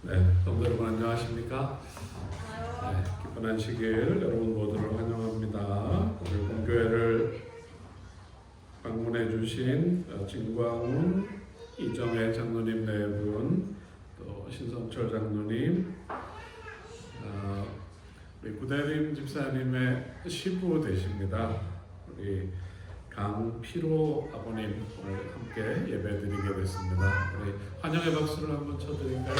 네, 성도 여러분 안녕하십니까? 네, 기쁜 안식일 여러분 모두를 환영합니다. 오늘 본교회를 방문해 주신 진광훈, 이정혜 장로님 네 분, 또 신성철 장로님, 우리 구대림 집사님의 시부 되십니다. 우리 강피로 아버님 오늘 함께 예배드리게 됐습니다. 우리 환영의 박수를 한번 쳐드릴까요?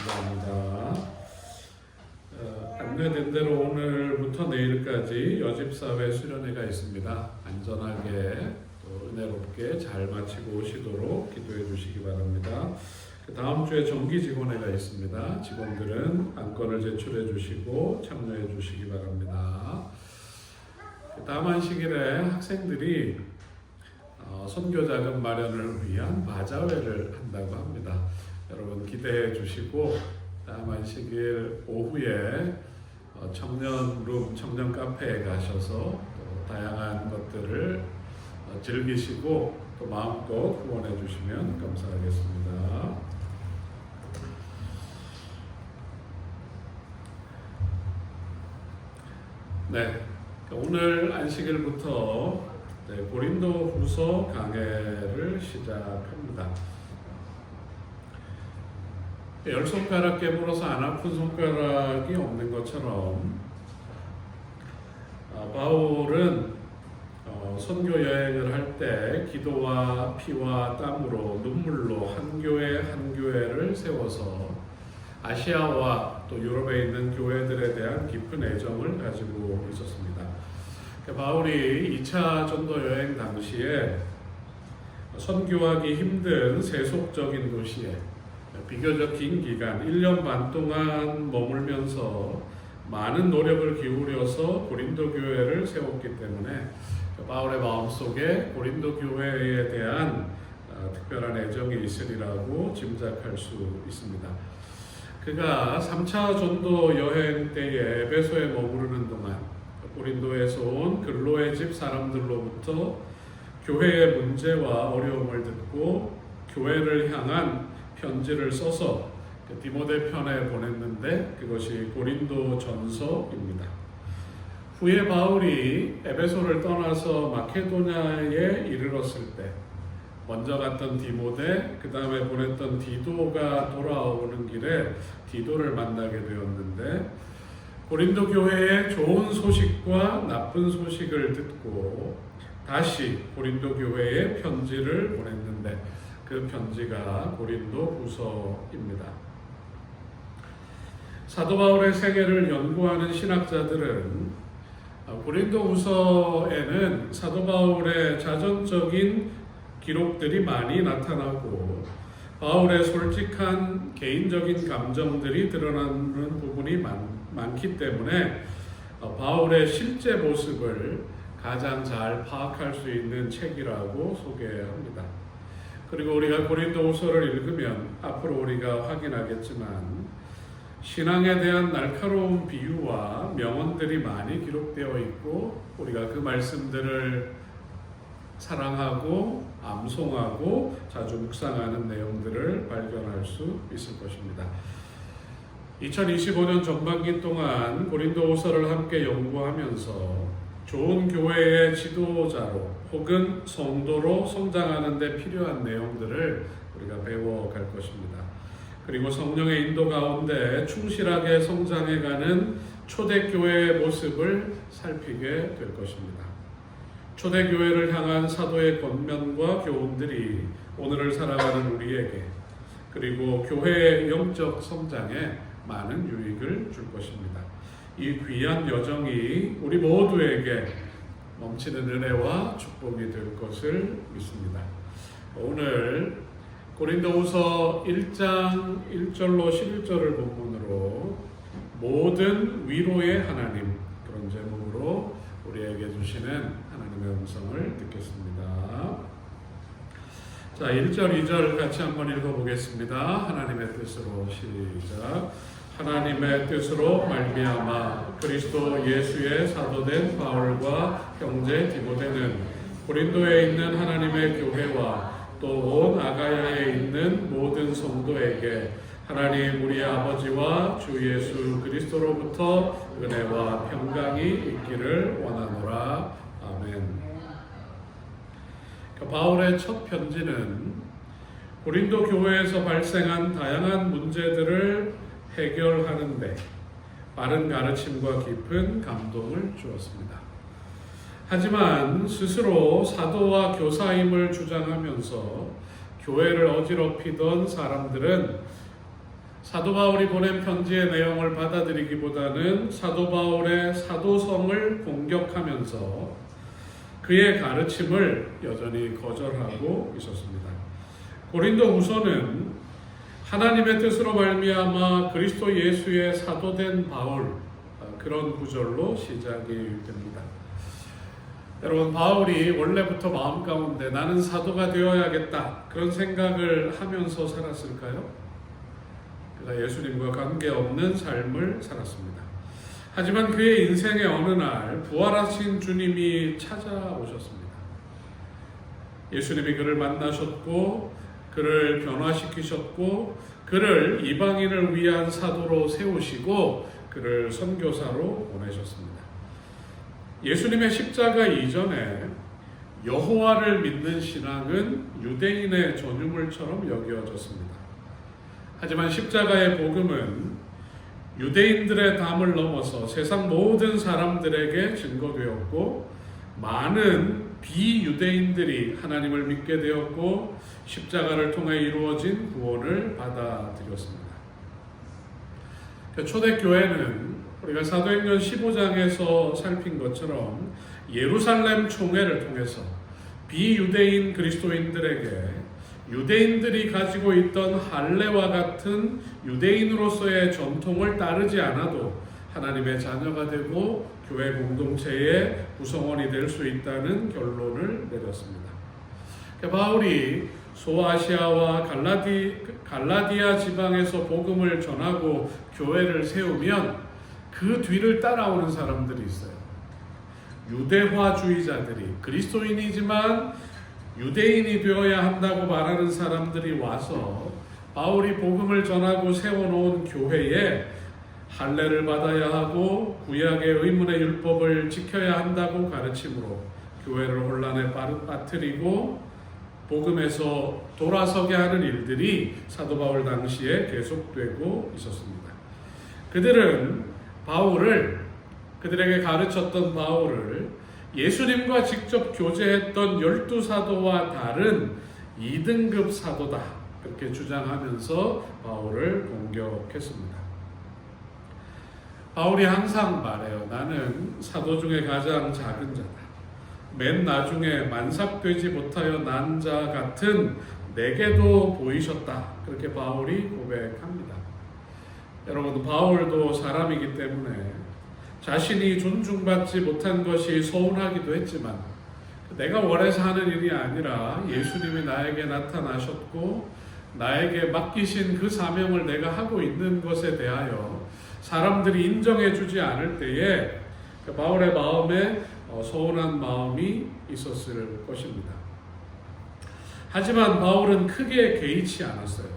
감사합니다. 안내된 대로 오늘부터 내일까지 여집사회 수련회가 있습니다. 안전하게 또 은혜롭게 잘 마치고 오시도록 기도해 주시기 바랍니다. 다음 주에 정기직원회가 있습니다. 직원들은 안건을 제출해 주시고 참여해 주시기 바랍니다. 다음 안식일에 학생들이 선교자금 마련을 위한 바자회를 한다고 합니다. 여러분 기대해 주시고 다음 안식일 오후에 청년룸, 청년 카페에 가셔서 또 다양한 것들을 즐기시고 또 마음껏 후원해 주시면 감사하겠습니다. 네, 오늘 안식일부터 고린도후서 강해를 시작합니다. 열 손가락 깨물어서 안 아픈 손가락이 없는 것처럼 바울은 선교 여행을 할 때 기도와 피와 땀으로 눈물로 한 교회 한 교회를 세워서 아시아와 또 유럽에 있는 교회들에 대한 깊은 애정을 가지고 있었습니다. 바울이 2차 전도 여행 당시에 선교하기 힘든 세속적인 도시에 비교적 긴 기간 1년 반 동안 머물면서 많은 노력을 기울여서 고린도 교회를 세웠기 때문에 바울의 마음속에 고린도 교회에 대한 특별한 애정이 있으리라고 짐작할 수 있습니다. 그가 3차 전도 여행 때에 에베소에 머무르는 동안 고린도에서 온 글로의 집 사람들로부터 교회의 문제와 어려움을 듣고 교회를 향한 편지를 써서 디모데 편에 보냈는데 그것이 고린도 전서입니다. 후에 바울이 에베소를 떠나서 마케도냐에 이르렀을 때 먼저 갔던 디모데, 그 다음에 보냈던 디도가 돌아오는 길에 디도를 만나게 되었는데 고린도 교회의 좋은 소식과 나쁜 소식을 듣고 다시 고린도 교회에 편지를 보냈는데 그 편지가 고린도후서입니다. 사도 바울의 생애를 연구하는 신학자들은 고린도후서에는 사도 바울의 자전적인 기록들이 많이 나타나고 바울의 솔직한 개인적인 감정들이 드러나는 부분이 많기 때문에 바울의 실제 모습을 가장 잘 파악할 수 있는 책이라고 소개합니다. 그리고 우리가 고린도후서를 읽으면 앞으로 우리가 확인하겠지만 신앙에 대한 날카로운 비유와 명언들이 많이 기록되어 있고 우리가 그 말씀들을 사랑하고 암송하고 자주 묵상하는 내용들을 발견할 수 있을 것입니다. 2025년 전반기 동안 고린도후서를 함께 연구하면서 좋은 교회의 지도자로 혹은 성도로 성장하는 데 필요한 내용들을 우리가 배워갈 것입니다. 그리고 성령의 인도 가운데 충실하게 성장해가는 초대교회의 모습을 살피게 될 것입니다. 초대교회를 향한 사도의 권면과 교훈들이 오늘을 살아가는 우리에게 그리고 교회의 영적 성장에 많은 유익을 줄 것입니다. 이 귀한 여정이 우리 모두에게 넘치는 은혜와 축복이 될 것을 믿습니다. 오늘 고린도후서 1장 1절로 11절을 본문으로 모든 위로의 하나님 그런 제목으로 우리에게 주시는 하나님의 음성을 듣겠습니다. 자, 1절 2절 같이 한번 읽어보겠습니다. 하나님의 뜻으로 시작. 하나님의 뜻으로 말미암아 그리스도 예수의 사도된 바울과 형제 디모데는 고린도에 있는 하나님의 교회와 또 온 아가야에 있는 모든 성도에게 하나님 우리 아버지와 주 예수 그리스도로부터 은혜와 평강이 있기를 원하노라. 아멘. 바울의 첫 편지는 고린도 교회에서 발생한 다양한 문제들을 해결하는데 바른 가르침과 깊은 감동을 주었습니다. 하지만 스스로 사도와 교사임을 주장하면서 교회를 어지럽히던 사람들은 사도 바울이 보낸 편지의 내용을 받아들이기보다는 사도 바울의 사도성을 공격하면서 그의 가르침을 여전히 거절하고 있었습니다. 고린도 후서는 하나님의 뜻으로 말미암아 그리스도 예수의 사도된 바울, 그런 구절로 시작이 됩니다. 여러분, 바울이 원래부터 마음 가운데 나는 사도가 되어야겠다 그런 생각을 하면서 살았을까요? 그가 예수님과 관계없는 삶을 살았습니다. 하지만 그의 인생의 어느 날 부활하신 주님이 찾아오셨습니다. 예수님이 그를 만나셨고 그를 변화시키셨고 그를 이방인을 위한 사도로 세우시고 그를 선교사로 보내셨습니다. 예수님의 십자가 이전에 여호와를 믿는 신앙은 유대인의 전유물처럼 여겨졌습니다. 하지만 십자가의 복음은 유대인들의 담을 넘어서 세상 모든 사람들에게 증거되었고 많은 비유대인들이 하나님을 믿게 되었고 십자가를 통해 이루어진 구원을 받아들였습니다. 초대교회는 우리가 사도행전 15장에서 살핀 것처럼 예루살렘 총회를 통해서 비유대인 그리스도인들에게 유대인들이 가지고 있던 할례와 같은 유대인으로서의 전통을 따르지 않아도 하나님의 자녀가 되고 교회 공동체의 구성원이 될 수 있다는 결론을 내렸습니다. 바울이 소아시아와 갈라디아 지방에서 복음을 전하고 교회를 세우면 그 뒤를 따라오는 사람들이 있어요. 유대화주의자들이 그리스도인이지만 유대인이 되어야 한다고 말하는 사람들이 와서 바울이 복음을 전하고 세워놓은 교회에 할례를 받아야 하고 구약의 의문의 율법을 지켜야 한다고 가르침으로 교회를 혼란에 빠뜨리고 복음에서 돌아서게 하는 일들이 사도 바울 당시에 계속되고 있었습니다. 그들은 그들에게 가르쳤던 바울을 예수님과 직접 교제했던 12사도와 다른 2등급 사도다 그렇게 주장하면서 바울을 공격했습니다. 바울이 항상 말해요. 나는 사도 중에 가장 작은 자다. 맨 나중에 만삭되지 못하여 난 자 같은 내게도 보이셨다. 그렇게 바울이 고백합니다. 여러분, 바울도 사람이기 때문에 자신이 존중받지 못한 것이 서운하기도 했지만 내가 원해서 하는 일이 아니라 예수님이 나에게 나타나셨고 나에게 맡기신 그 사명을 내가 하고 있는 것에 대하여 사람들이 인정해 주지 않을 때에 바울의 마음에 서운한 마음이 있었을 것입니다. 하지만 바울은 크게 개의치 않았어요.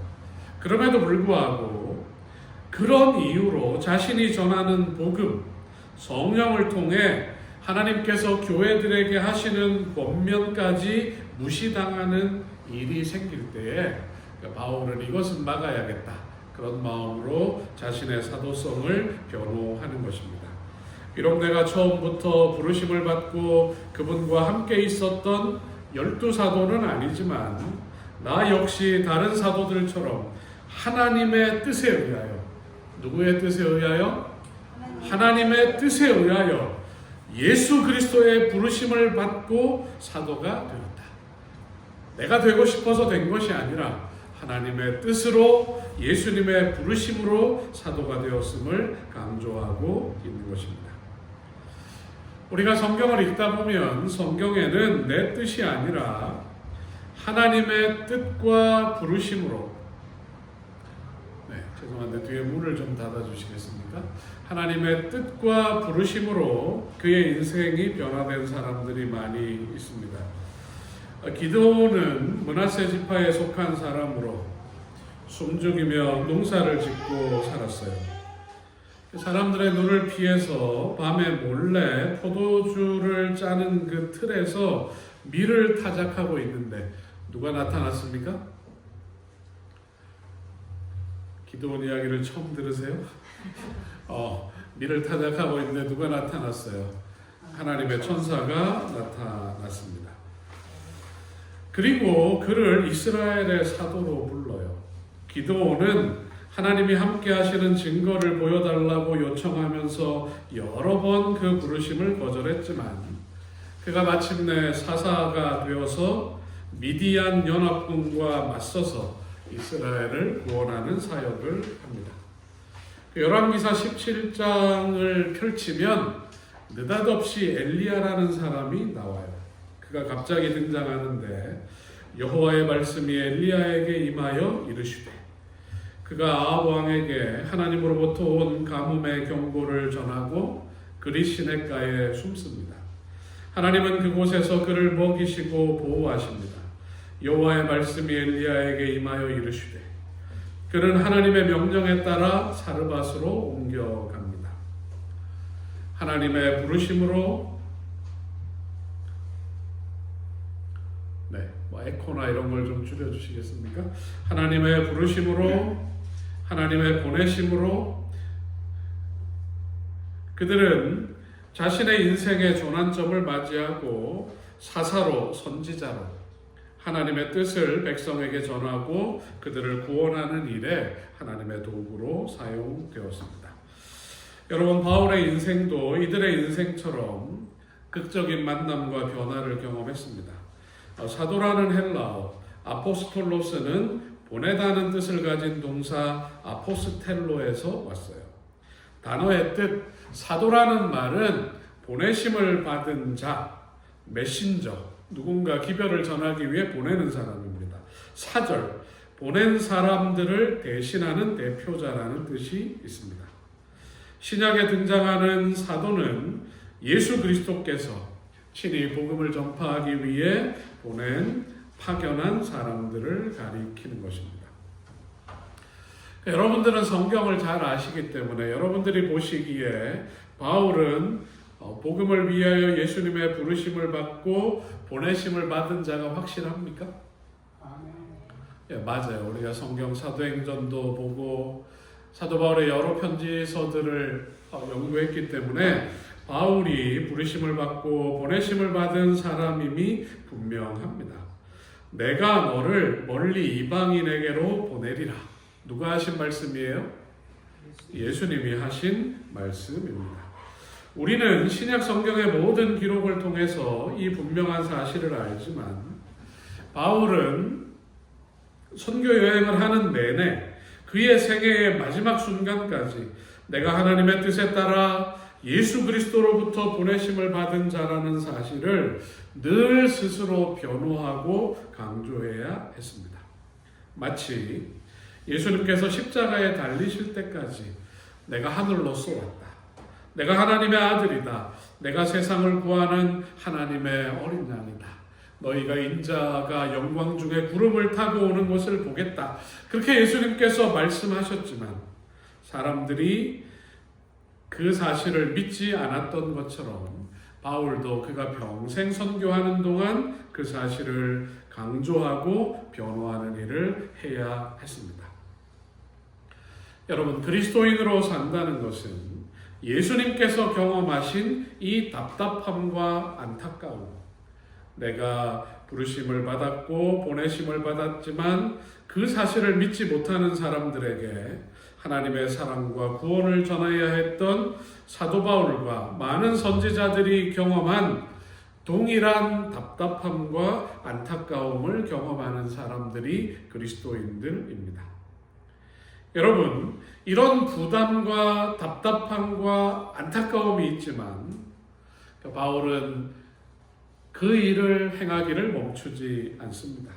그럼에도 불구하고 그런 이유로 자신이 전하는 복음, 성령을 통해 하나님께서 교회들에게 하시는 권면까지 무시당하는 일이 생길 때에 바울은 이것은 막아야겠다. 그런 마음으로 자신의 사도성을 변호하는 것입니다. 비록 내가 처음부터 부르심을 받고 그분과 함께 있었던 12사도는 아니지만 나 역시 다른 사도들처럼 하나님의 뜻에 의하여, 누구의 뜻에 의하여? 하나님의 뜻에 의하여 예수 그리스도의 부르심을 받고 사도가 되었다. 내가 되고 싶어서 된 것이 아니라 하나님의 뜻으로 예수님의 부르심으로 사도가 되었음을 강조하고 있는 것입니다. 우리가 성경을 읽다 보면 성경에는 내 뜻이 아니라 하나님의 뜻과 부르심으로, 죄송한데 뒤에 문을 좀 닫아주시겠습니까? 하나님의 뜻과 부르심으로 그의 인생이 변화된 사람들이 많이 있습니다. 기드온은 므낫세 지파에 속한 사람으로 숨죽이며 농사를 짓고 살았어요. 사람들의 눈을 피해서 밤에 몰래 포도주를 짜는 그 틀에서 밀을 타작하고 있는데 누가 나타났습니까? 기드온 이야기를 처음 들으세요? 밀을 타작하고 있는데 누가 나타났어요? 하나님의 천사가 나타났습니다. 그리고 그를 이스라엘의 사도로 불러요. 기드온은 하나님이 함께 하시는 증거를 보여달라고 요청하면서 여러 번 그 부르심을 거절했지만 그가 마침내 사사가 되어서 미디안 연합군과 맞서서 이스라엘을 구원하는 사역을 합니다. 열왕기사 17장을 펼치면 느닷없이 엘리야라는 사람이 나와요. 그가 갑자기 등장하는데 여호와의 말씀이 엘리야에게 임하여 이르시되 그가 아합 왕에게 하나님으로부터 온 가뭄의 경고를 전하고 그리 시냇가에 숨습니다. 하나님은 그곳에서 그를 먹이시고 보호하십니다. 여호와의 말씀이 엘리야에게 임하여 이르시되 그는 하나님의 명령에 따라 사르밧으로 옮겨갑니다. 하나님의 부르심으로 에코나 이런 걸 좀 줄여주시겠습니까? 하나님의 부르심으로 하나님의 보내심으로 그들은 자신의 인생의 전환점을 맞이하고 사사로 선지자로 하나님의 뜻을 백성에게 전하고 그들을 구원하는 일에 하나님의 도구로 사용되었습니다. 여러분, 바울의 인생도 이들의 인생처럼 극적인 만남과 변화를 경험했습니다. 사도라는 헬라어, 아포스톨로스는 보내다는 뜻을 가진 동사 아포스텔로에서 왔어요. 단어의 뜻, 사도라는 말은 보내심을 받은 자, 메신저, 누군가 기별을 전하기 위해 보내는 사람입니다. 사절, 보낸 사람들을 대신하는 대표자라는 뜻이 있습니다. 신약에 등장하는 사도는 예수 그리스도께서 친히 복음을 전파하기 위해 보낸 파견한 사람들을 가리키는 것입니다. 여러분들은 성경을 잘 아시기 때문에 여러분들이 보시기에 바울은 복음을 위하여 예수님의 부르심을 받고 보내심을 받은 자가 확실합니까? 예, 맞아요. 우리가 성경 사도행전도 보고 사도 바울의 여러 편지서들을 연구했기 때문에 바울이 부르심을 받고 보내심을 받은 사람임이 분명합니다. 내가 너를 멀리 이방인에게로 보내리라. 누가 하신 말씀이에요? 예수님이 하신 말씀입니다. 우리는 신약 성경의 모든 기록을 통해서 이 분명한 사실을 알지만 바울은 선교 여행을 하는 내내 그의 생애의 마지막 순간까지 내가 하나님의 뜻에 따라 예수 그리스도로부터 보내심을 받은 자라는 사실을 늘 스스로 변호하고 강조해야 했습니다. 마치 예수님께서 십자가에 달리실 때까지 내가 하늘로 쏘았다. 내가 하나님의 아들이다. 내가 세상을 구하는 하나님의 어린 양이다. 너희가 인자가 영광 중에 구름을 타고 오는 것을 보겠다. 그렇게 예수님께서 말씀하셨지만 사람들이 그 사실을 믿지 않았던 것처럼 바울도 그가 평생 선교하는 동안 그 사실을 강조하고 변호하는 일을 해야 했습니다. 여러분, 그리스도인으로 산다는 것은 예수님께서 경험하신 이 답답함과 안타까움, 내가 부르심을 받았고 보내심을 받았지만 그 사실을 믿지 못하는 사람들에게 하나님의 사랑과 구원을 전해야 했던 사도 바울과 많은 선지자들이 경험한 동일한 답답함과 안타까움을 경험하는 사람들이 그리스도인들입니다. 여러분, 이런 부담과 답답함과 안타까움이 있지만 바울은 그 일을 행하기를 멈추지 않습니다.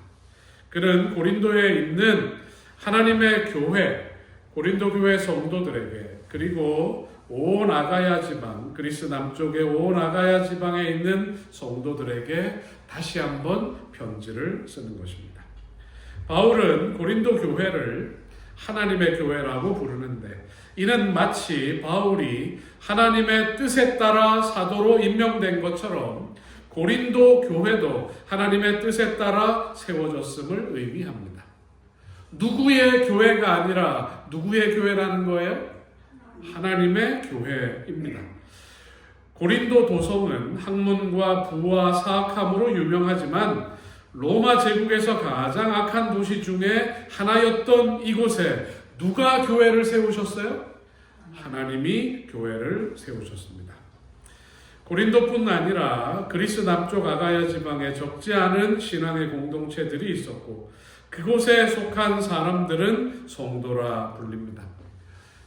그는 고린도에 있는 하나님의 교회, 고린도 교회 성도들에게 그리고 온 아가야 지방, 그리스 남쪽의 온 아가야 지방에 있는 성도들에게 다시 한번 편지를 쓰는 것입니다. 바울은 고린도 교회를 하나님의 교회라고 부르는데, 이는 마치 바울이 하나님의 뜻에 따라 사도로 임명된 것처럼 고린도 교회도 하나님의 뜻에 따라 세워졌음을 의미합니다. 누구의 교회가 아니라 누구의 교회라는 거예요? 하나님의 교회입니다. 고린도 도성은 학문과 부와 사악함으로 유명하지만 로마 제국에서 가장 악한 도시 중에 하나였던 이곳에 누가 교회를 세우셨어요? 하나님이 교회를 세우셨습니다. 고린도뿐 아니라 그리스 남쪽 아가야 지방에 적지 않은 신앙의 공동체들이 있었고, 그곳에 속한 사람들은 성도라 불립니다.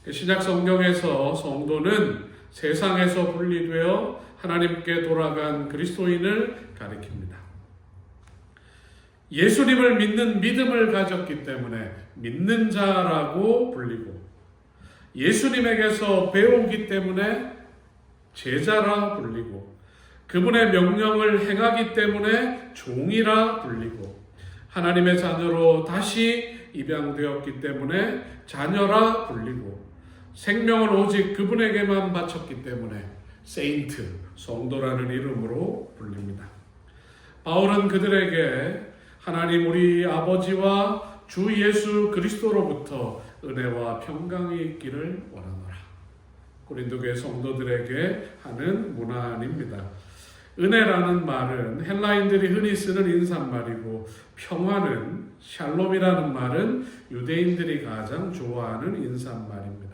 신약 성경에서 성도는 세상에서 분리되어 하나님께 돌아간 그리스도인을 가리킵니다. 예수님을 믿는 믿음을 가졌기 때문에 믿는 자라고 불리고, 예수님에게서 배우기 때문에 제자라 불리고, 그분의 명령을 행하기 때문에 종이라 불리고, 하나님의 자녀로 다시 입양되었기 때문에 자녀라 불리고, 생명을 오직 그분에게만 바쳤기 때문에 세인트, 성도라는 이름으로 불립니다. 바울은 그들에게 하나님 우리 아버지와 주 예수 그리스도로부터 은혜와 평강이 있기를 원하노라. 고린도교회 성도들에게 하는 문안입니다. 은혜라는 말은 헬라인들이 흔히 쓰는 인사말이고, 평화는 샬롬이라는 말은 유대인들이 가장 좋아하는 인사말입니다.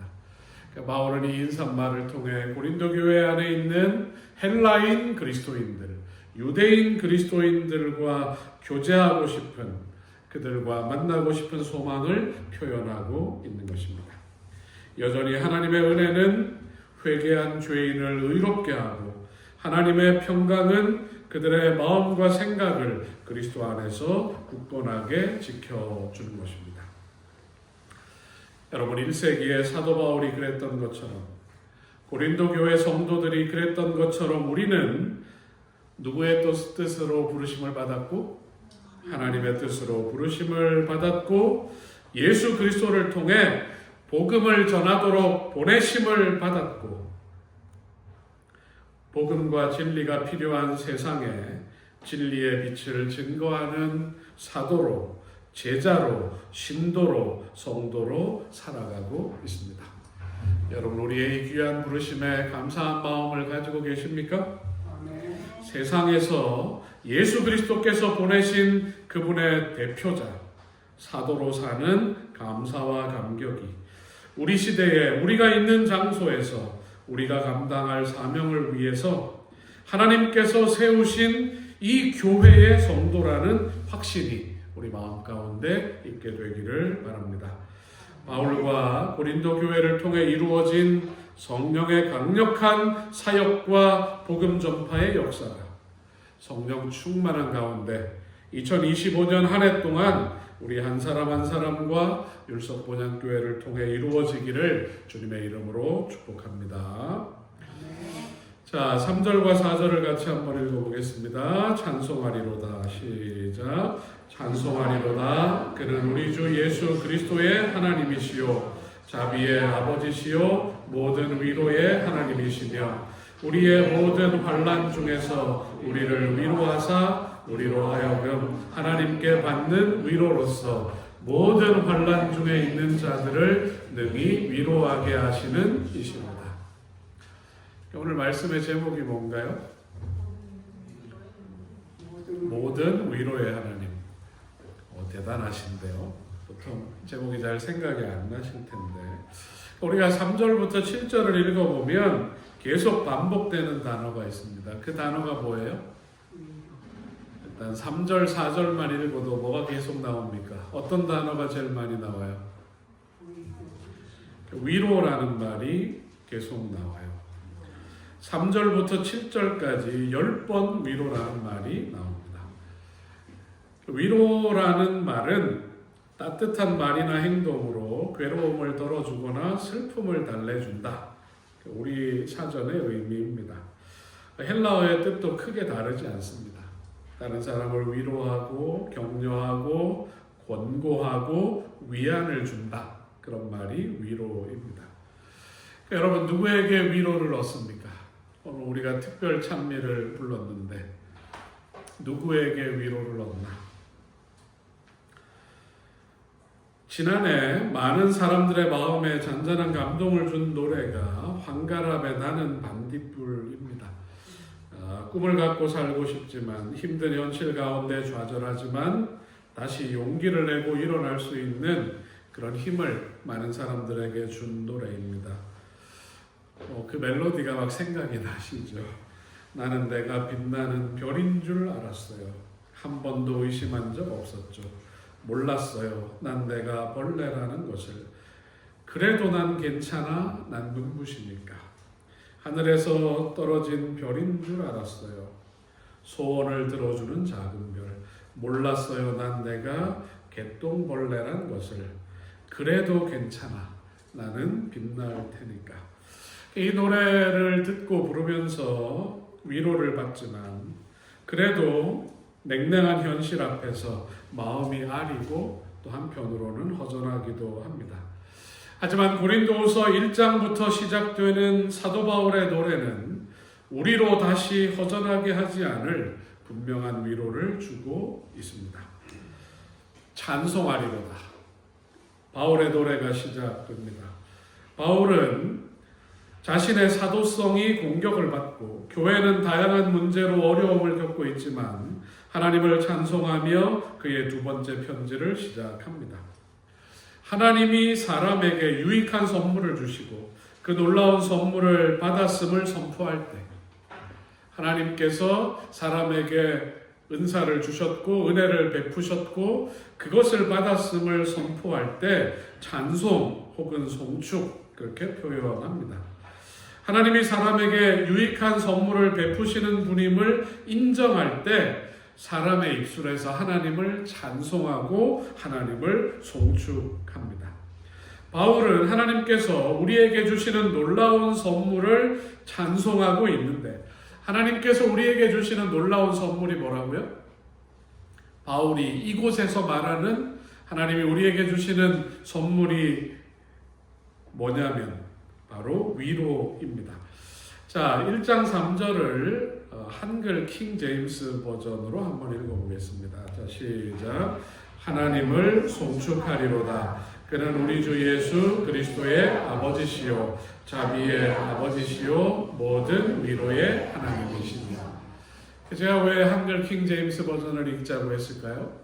그러니까 바울은 이 인사말을 통해 고린도 교회 안에 있는 헬라인 그리스도인들, 유대인 그리스도인들과 교제하고 싶은, 그들과 만나고 싶은 소망을 표현하고 있는 것입니다. 여전히 하나님의 은혜는 회개한 죄인을 의롭게 하고, 하나님의 평강은 그들의 마음과 생각을 그리스도 안에서 굳건하게 지켜주는 것입니다. 여러분, 1세기에 사도 바울이 그랬던 것처럼, 고린도 교회 성도들이 그랬던 것처럼 우리는 누구의 뜻으로 부르심을 받았고, 하나님의 뜻으로 부르심을 받았고, 예수 그리스도를 통해 복음을 전하도록 보내심을 받았고, 복음과 진리가 필요한 세상에 진리의 빛을 증거하는 사도로, 제자로, 신도로, 성도로 살아가고 있습니다. 여러분, 우리의 이 귀한 부르심에 감사한 마음을 가지고 계십니까? 세상에서 예수 그리스도께서 보내신 그분의 대표자, 사도로 사는 감사와 감격이 우리 시대에 우리가 있는 장소에서 우리가 감당할 사명을 위해서 하나님께서 세우신 이 교회의 성도라는 확신이 우리 마음 가운데 있게 되기를 바랍니다. 바울과 고린도 교회를 통해 이루어진 성령의 강력한 사역과 복음 전파의 역사가 성령 충만한 가운데 2025년 한 해 동안 우리 한 사람 한 사람과 율석본향교회를 통해 이루어지기를 주님의 이름으로 축복합니다. 자, 3절과 4절을 같이 한번 읽어보겠습니다. 찬송하리로다. 시작. 찬송하리로다. 그는 우리 주 예수 그리스도의 하나님이시요 자비의 아버지시요 모든 위로의 하나님이시며 우리의 모든 환난 중에서 우리를 위로하사 우리로 하여금 하나님께 받는 위로로서 모든 환난 중에 있는 자들을 능히 위로하게 하시는 이시로다. 오늘 말씀의 제목이 뭔가요? 모든 위로의 하나님. 대단하신데요. 보통 제목이 잘 생각이 안 나실 텐데, 우리가 3절부터 7절을 읽어보면 계속 반복되는 단어가 있습니다. 그 단어가 뭐예요? 일단 3절, 4절만 읽어도 뭐가 계속 나옵니까? 어떤 단어가 제일 많이 나와요? 위로라는 말이 계속 나와요. 3절부터 7절까지 10번 위로라는 말이 나옵니다. 위로라는 말은 따뜻한 말이나 행동으로 괴로움을 덜어주거나 슬픔을 달래준다. 우리 사전의 의미입니다. 헬라어의 뜻도 크게 다르지 않습니다. 다른 사람을 위로하고 격려하고 권고하고 위안을 준다. 그런 말이 위로입니다. 여러분, 누구에게 위로를 얻습니까? 오늘 우리가 특별 찬미를 불렀는데 누구에게 위로를 얻나? 지난해 많은 사람들의 마음에 잔잔한 감동을 준 노래가 황가람의 나는 반딧불입니다. 꿈을 갖고 살고 싶지만 힘든 현실 가운데 좌절하지만 다시 용기를 내고 일어날 수 있는 그런 힘을 많은 사람들에게 준 노래입니다. 그 멜로디가 막 생각이 나시죠? 나는 내가 빛나는 별인 줄 알았어요. 한 번도 의심한 적 없었죠. 몰랐어요. 난 내가 벌레라는 것을. 그래도 난 괜찮아. 난 눈부시니까. 하늘에서 떨어진 별인 줄 알았어요. 소원을 들어주는 작은 별. 몰랐어요. 난 내가 개똥벌레란 것을. 그래도 괜찮아. 나는 빛날 테니까. 이 노래를 듣고 부르면서 위로를 받지만 그래도 냉랭한 현실 앞에서 마음이 아리고 또 한편으로는 허전하기도 합니다. 하지만 고린도후서 1장부터 시작되는 사도 바울의 노래는 우리로 다시 허전하게 하지 않을 분명한 위로를 주고 있습니다. 찬송하리로다. 바울의 노래가 시작됩니다. 바울은 자신의 사도성이 공격을 받고 교회는 다양한 문제로 어려움을 겪고 있지만 하나님을 찬송하며 그의 두 번째 편지를 시작합니다. 하나님이 사람에게 유익한 선물을 주시고 그 놀라운 선물을 받았음을 선포할 때 하나님께서 사람에게 은사를 주셨고 은혜를 베푸셨고 그것을 받았음을 선포할 때 찬송 혹은 송축 그렇게 표현합니다. 하나님이 사람에게 유익한 선물을 베푸시는 분임을 인정할 때 사람의 입술에서 하나님을 찬송하고 하나님을 송축합니다. 바울은 하나님께서 우리에게 주시는 놀라운 선물을 찬송하고 있는데 하나님께서 우리에게 주시는 놀라운 선물이 뭐라고요? 바울이 이곳에서 말하는 하나님이 우리에게 주시는 선물이 뭐냐면 바로 위로입니다. 자, 1장 3절을 한글 킹 제임스 버전으로 한번 읽어보겠습니다. 자, 시작. 하나님을 송축하리로다. 그는 우리 주 예수 그리스도의 아버지시요 자비의 아버지시요 모든 위로의 하나님이시니라. 제가 왜 한글 킹 제임스 버전을 읽자고 했을까요?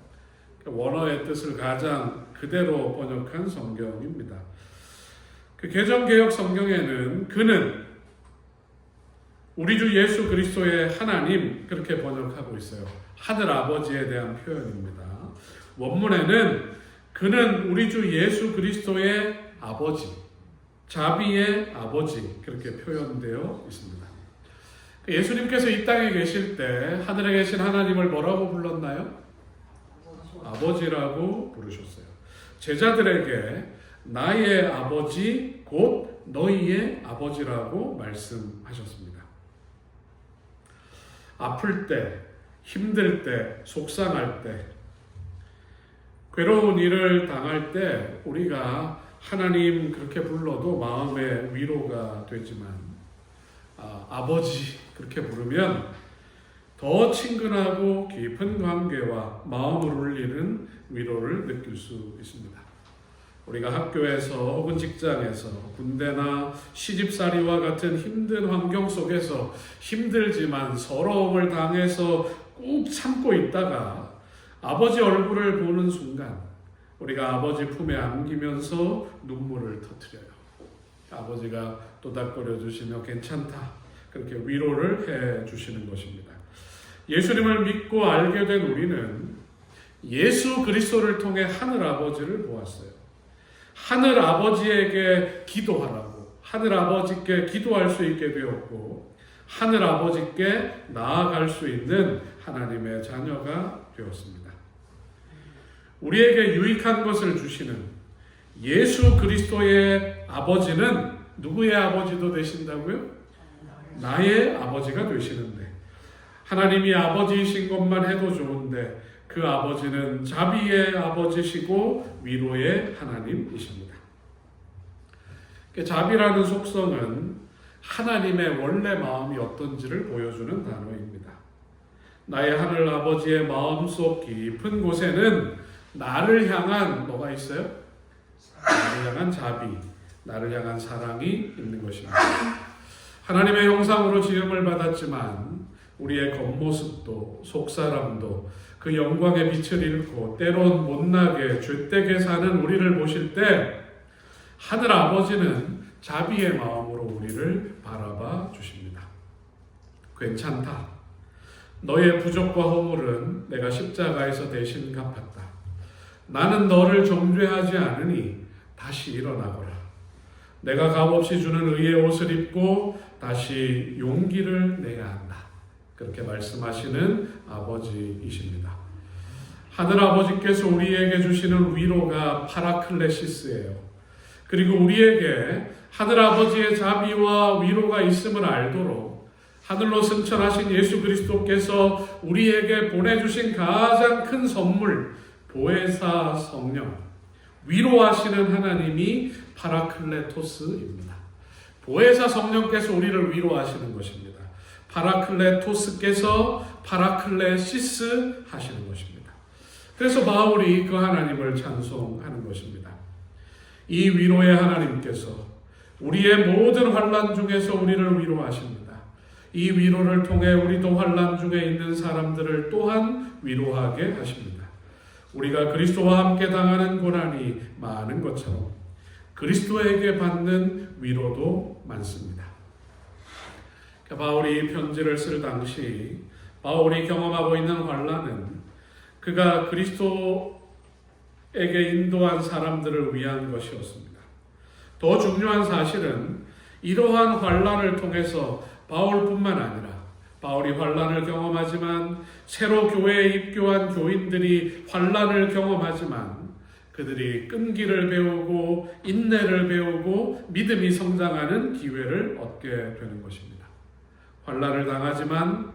원어의 뜻을 가장 그대로 번역한 성경입니다. 그 개정개혁 성경에는 그는 우리 주 예수 그리스도의 하나님 그렇게 번역하고 있어요. 하늘 아버지에 대한 표현입니다. 원문에는 그는 우리 주 예수 그리스도의 아버지, 자비의 아버지 그렇게 표현되어 있습니다. 예수님께서 이 땅에 계실 때 하늘에 계신 하나님을 뭐라고 불렀나요? 아버지라고 부르셨어요. 제자들에게 나의 아버지 곧 너희의 아버지라고 말씀하셨습니다. 아플 때, 힘들 때, 속상할 때, 괴로운 일을 당할 때 우리가 하나님 그렇게 불러도 마음의 위로가 되지만 아버지 그렇게 부르면 더 친근하고 깊은 관계와 마음을 울리는 위로를 느낄 수 있습니다. 우리가 학교에서 혹은 직장에서 군대나 시집살이와 같은 힘든 환경 속에서 힘들지만 서러움을 당해서 꾹 참고 있다가 아버지 얼굴을 보는 순간 우리가 아버지 품에 안기면서 눈물을 터뜨려요. 아버지가 토닥거려 주시며 괜찮다 그렇게 위로를 해 주시는 것입니다. 예수님을 믿고 알게 된 우리는 예수 그리스도를 통해 하늘 아버지를 보았어요. 하늘 아버지에게 기도하라고 하늘 아버지께 기도할 수 있게 되었고 하늘 아버지께 나아갈 수 있는 하나님의 자녀가 되었습니다. 우리에게 유익한 것을 주시는 예수 그리스도의 아버지는 누구의 아버지도 되신다고요? 나의 아버지가 되시는데, 하나님이 아버지이신 것만 해도 좋은데 그 아버지는 자비의 아버지시고 위로의 하나님이십니다. 자비라는 속성은 하나님의 원래 마음이 어떤지를 보여주는 단어입니다. 나의 하늘 아버지의 마음속 깊은 곳에는 나를 향한 뭐가 있어요? 나를 향한 자비, 나를 향한 사랑이 있는 것입니다. 하나님의 형상으로 지음을 받았지만 우리의 겉모습도 속사람도 그 영광의 빛을 잃고 때론 못나게 죄되게 사는 우리를 보실 때 하늘 아버지는 자비의 마음으로 우리를 바라봐 주십니다. 괜찮다. 너의 부족과 허물은 내가 십자가에서 대신 갚았다. 나는 너를 정죄하지 않으니 다시 일어나거라. 내가 값없이 주는 의의 옷을 입고 다시 용기를 내야 한다. 그렇게 말씀하시는 아버지이십니다. 하늘 아버지께서 우리에게 주시는 위로가 파라클레시스예요. 그리고 우리에게 하늘 아버지의 자비와 위로가 있음을 알도록 하늘로 승천하신 예수 그리스도께서 우리에게 보내주신 가장 큰 선물, 보혜사 성령, 위로하시는 하나님이 파라클레토스입니다. 보혜사 성령께서 우리를 위로하시는 것입니다. 파라클레토스께서 파라클레시스 하시는 것입니다. 그래서 바울이 그 하나님을 찬송하는 것입니다. 이 위로의 하나님께서 우리의 모든 환난 중에서 우리를 위로하십니다. 이 위로를 통해 우리도 환난 중에 있는 사람들을 또한 위로하게 하십니다. 우리가 그리스도와 함께 당하는 고난이 많은 것처럼 그리스도에게 받는 위로도 많습니다. 바울이 편지를 쓸 당시 바울이 경험하고 있는 환난은 그가 그리스도에게 인도한 사람들을 위한 것이었습니다. 더 중요한 사실은 이러한 환난을 통해서 바울뿐만 아니라 바울이 환난을 경험하지만 새로 교회에 입교한 교인들이 환난을 경험하지만 그들이 끈기를 배우고 인내를 배우고 믿음이 성장하는 기회를 얻게 되는 것입니다. 환난을 당하지만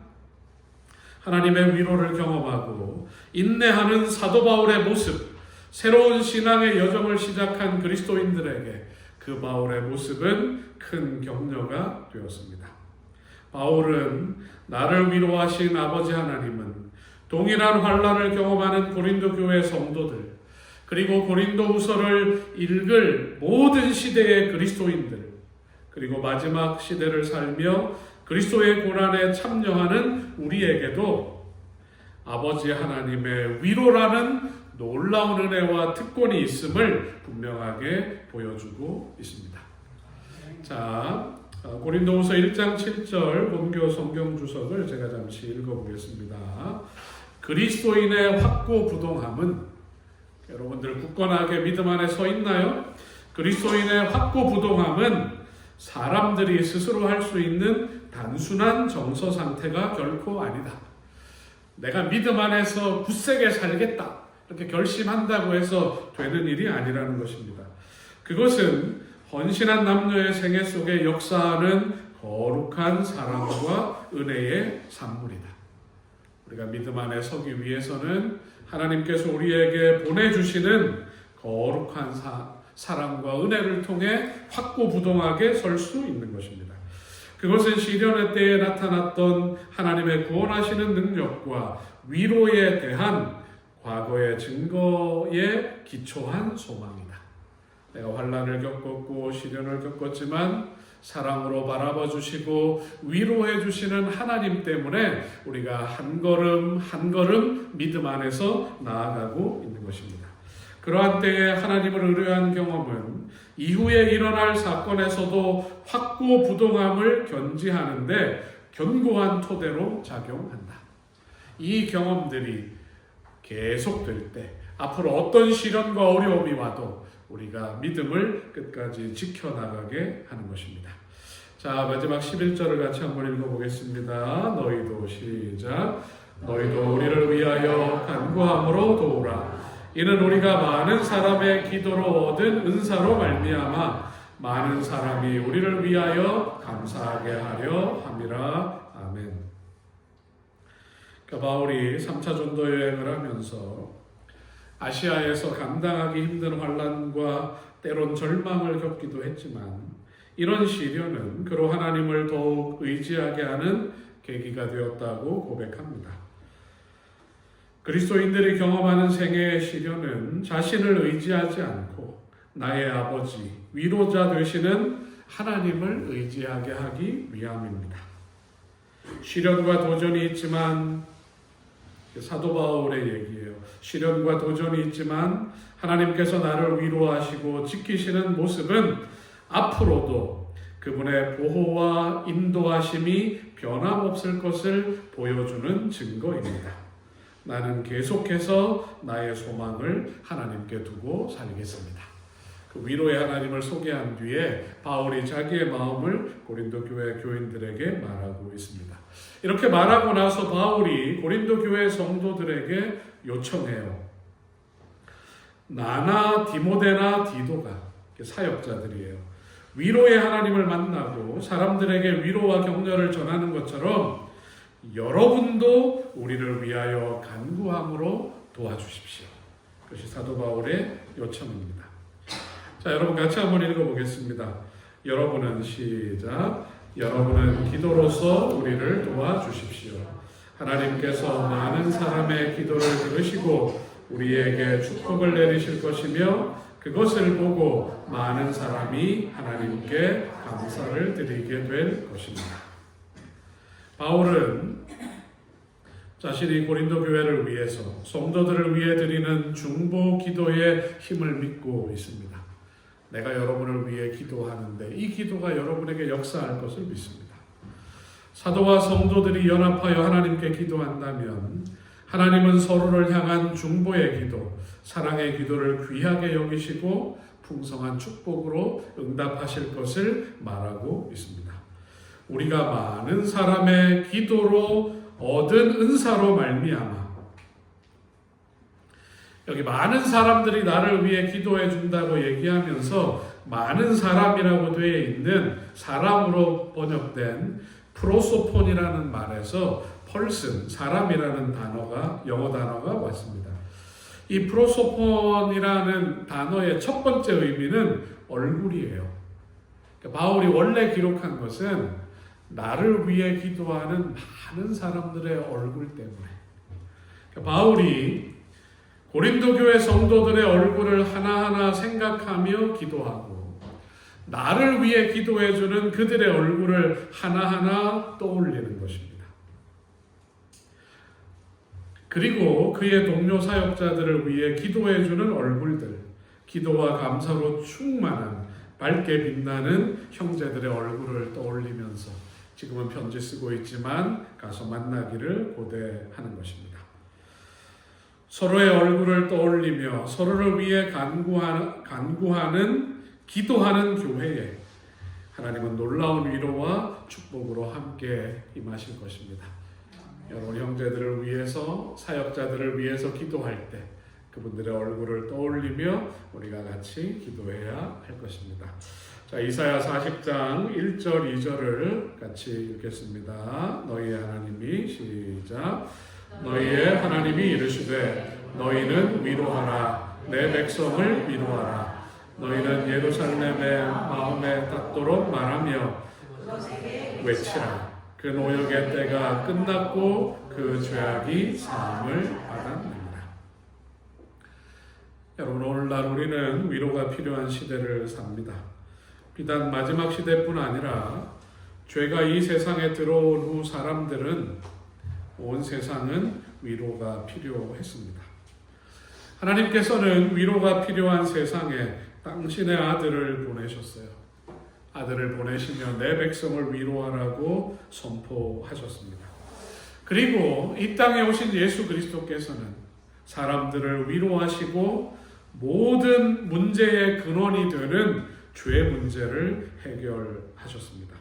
하나님의 위로를 경험하고 인내하는 사도 바울의 모습, 새로운 신앙의 여정을 시작한 그리스도인들에게 그 바울의 모습은 큰 격려가 되었습니다. 바울은 나를 위로하신 아버지 하나님은 동일한 환난을 경험하는 고린도 교회 성도들 그리고 고린도후서를 읽을 모든 시대의 그리스도인들 그리고 마지막 시대를 살며 그리스도의 고난에 참여하는 우리에게도 아버지 하나님의 위로라는 놀라운 은혜와 특권이 있음을 분명하게 보여주고 있습니다. 자, 고린도후서 1장 7절 본교 성경 주석을 제가 잠시 읽어보겠습니다. 그리스도인의 확고부동함은 여러분들 굳건하게 믿음 안에 서 있나요? 그리스도인의 확고부동함은 사람들이 스스로 할 수 있는 단순한 정서 상태가 결코 아니다. 내가 믿음 안에서 굳세게 살겠다 이렇게 결심한다고 해서 되는 일이 아니라는 것입니다. 그것은 헌신한 남녀의 생애 속에 역사하는 거룩한 사랑과 은혜의 산물이다. 우리가 믿음 안에 서기 위해서는 하나님께서 우리에게 보내주시는 거룩한 사랑과 은혜를 통해 확고부동하게 설 수 있는 것입니다. 그것은 시련의 때에 나타났던 하나님의 구원하시는 능력과 위로에 대한 과거의 증거에 기초한 소망이다. 내가 환난을 겪었고 시련을 겪었지만 사랑으로 바라봐 주시고 위로해 주시는 하나님 때문에 우리가 한 걸음 한 걸음 믿음 안에서 나아가고 있는 것입니다. 그러한 때에 하나님을 의뢰한 경험은 이후에 일어날 사건에서도 확고부동함을 견지하는데 견고한 토대로 작용한다. 이 경험들이 계속될 때 앞으로 어떤 시련과 어려움이 와도 우리가 믿음을 끝까지 지켜나가게 하는 것입니다. 자, 마지막 11절을 같이 한번 읽어보겠습니다. 너희도 시작. 너희도 우리를 위하여 간구함으로 도우라. 이는 우리가 많은 사람의 기도로 얻은 은사로 말미암아 많은 사람이 우리를 위하여 감사하게 하려 함이라. 아멘. 그러니까 바울이 3차 전도 여행을 하면서 아시아에서 감당하기 힘든 환난과 때론 절망을 겪기도 했지만 이런 시련은 그로 하나님을 더욱 의지하게 하는 계기가 되었다고 고백합니다. 그리스도인들이 경험하는 생애의 시련은 자신을 의지하지 않고 나의 아버지, 위로자 되시는 하나님을 의지하게 하기 위함입니다. 시련과 도전이 있지만, 사도 바울의 얘기예요. 시련과 도전이 있지만 하나님께서 나를 위로하시고 지키시는 모습은 앞으로도 그분의 보호와 인도하심이 변함없을 것을 보여주는 증거입니다. 나는 계속해서 나의 소망을 하나님께 두고 살겠습니다. 그 위로의 하나님을 소개한 뒤에 바울이 자기의 마음을 고린도 교회 교인들에게 말하고 있습니다. 이렇게 말하고 나서 바울이 고린도 교회 성도들에게 요청해요. 나나 디모데나 디도가 사역자들이에요. 위로의 하나님을 만나고 사람들에게 위로와 격려를 전하는 것처럼 여러분도 우리를 위하여 간구함으로 도와주십시오. 그것이 사도 바울의 요청입니다. 자, 여러분 같이 한번 읽어보겠습니다. 여러분은 시작. 여러분은 기도로서 우리를 도와주십시오. 하나님께서 많은 사람의 기도를 들으시고 우리에게 축복을 내리실 것이며 그것을 보고 많은 사람이 하나님께 감사를 드리게 될 것입니다. 바울은 자신이 고린도 교회를 위해서 성도들을 위해 드리는 중보 기도의 힘을 믿고 있습니다. 내가 여러분을 위해 기도하는데 이 기도가 여러분에게 역사할 것을 믿습니다. 사도와 성도들이 연합하여 하나님께 기도한다면 하나님은 서로를 향한 중보의 기도, 사랑의 기도를 귀하게 여기시고 풍성한 축복으로 응답하실 것을 말하고 있습니다. 우리가 많은 사람의 기도로 얻은 은사로 말미암아 여기 많은 사람들이 나를 위해 기도해 준다고 얘기하면서 많은 사람이라고 되어 있는 사람으로 번역된 프로소폰이라는 말에서 펄슨, 사람이라는 단어가 영어 단어가 왔습니다. 이 프로소폰이라는 단어의 첫 번째 의미는 얼굴이에요. 그러니까 바울이 원래 기록한 것은 나를 위해 기도하는 많은 사람들의 얼굴 때문에 그러니까 바울이 고린도 교회 성도들의 얼굴을 하나하나 생각하며 기도하고 나를 위해 기도해주는 그들의 얼굴을 하나하나 떠올리는 것입니다. 그리고 그의 동료 사역자들을 위해 기도해주는 얼굴들, 기도와 감사로 충만한 밝게 빛나는 형제들의 얼굴을 떠올리면서 지금은 편지 쓰고 있지만 가서 만나기를 고대하는 것입니다. 서로의 얼굴을 떠올리며 서로를 위해 간구하는 기도하는 교회에 하나님은 놀라운 위로와 축복으로 함께 임하실 것입니다. 여러분 형제들을 위해서 사역자들을 위해서 기도할 때 그분들의 얼굴을 떠올리며 우리가 같이 기도해야 할 것입니다. 자, 이사야 40장 1절 2절을 같이 읽겠습니다. 너희의 하나님이 시작. 너희의 하나님이 이르시되 너희는 위로하라 내 백성을 위로하라 너희는 예루살렘의 마음에 닿도록 말하며 외치라 그 노역의 때가 끝났고 그 죄악이 사함을 받았느니라. 여러분 오늘날 우리는 위로가 필요한 시대를 삽니다. 비단 마지막 시대뿐 아니라 죄가 이 세상에 들어온 후 사람들은 온 세상은 위로가 필요했습니다. 하나님께서는 위로가 필요한 세상에 당신의 아들을 보내셨어요. 아들을 보내시며 내 백성을 위로하라고 선포하셨습니다. 그리고 이 땅에 오신 예수 그리스도께서는 사람들을 위로하시고 모든 문제의 근원이 되는 죄 문제를 해결하셨습니다.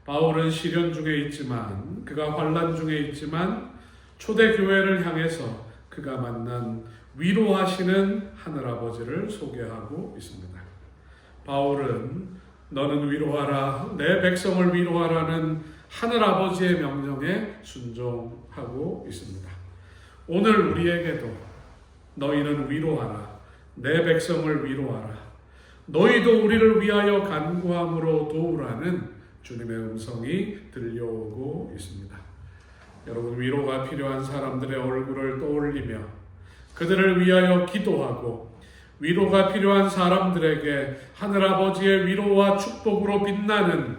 바울은 시련 중에 있지만 그가 환난 중에 있지만 초대교회를 향해서 그가 만난 위로하시는 하늘아버지를 소개하고 있습니다. 바울은 너는 위로하라, 내 백성을 위로하라는 하늘 아버지의 명령에 순종하고 있습니다. 오늘 우리에게도 너희는 위로하라, 내 백성을 위로하라, 너희도 우리를 위하여 간구함으로 도우라는 주님의 음성이 들려오고 있습니다. 여러분, 위로가 필요한 사람들의 얼굴을 떠올리며 그들을 위하여 기도하고 위로가 필요한 사람들에게 하늘아버지의 위로와 축복으로 빛나는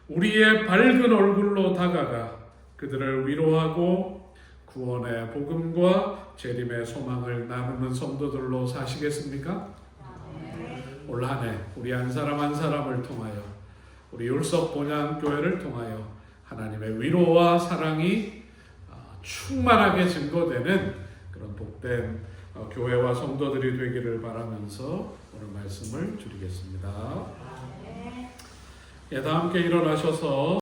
우리의 밝은 얼굴로 다가가 그들을 위로하고 구원의 복음과 재림의 소망을 나누는 성도들로 사시겠습니까? 올 한 해 우리 한 사람 한 사람을 통하여 우리 율석 본향교회를 통하여 하나님의 위로와 사랑이 충만하게 증거되는 그런 복된 교회와 성도들이 되기를 바라면서 오늘 말씀을 드리겠습니다. 다 함께 일어나셔서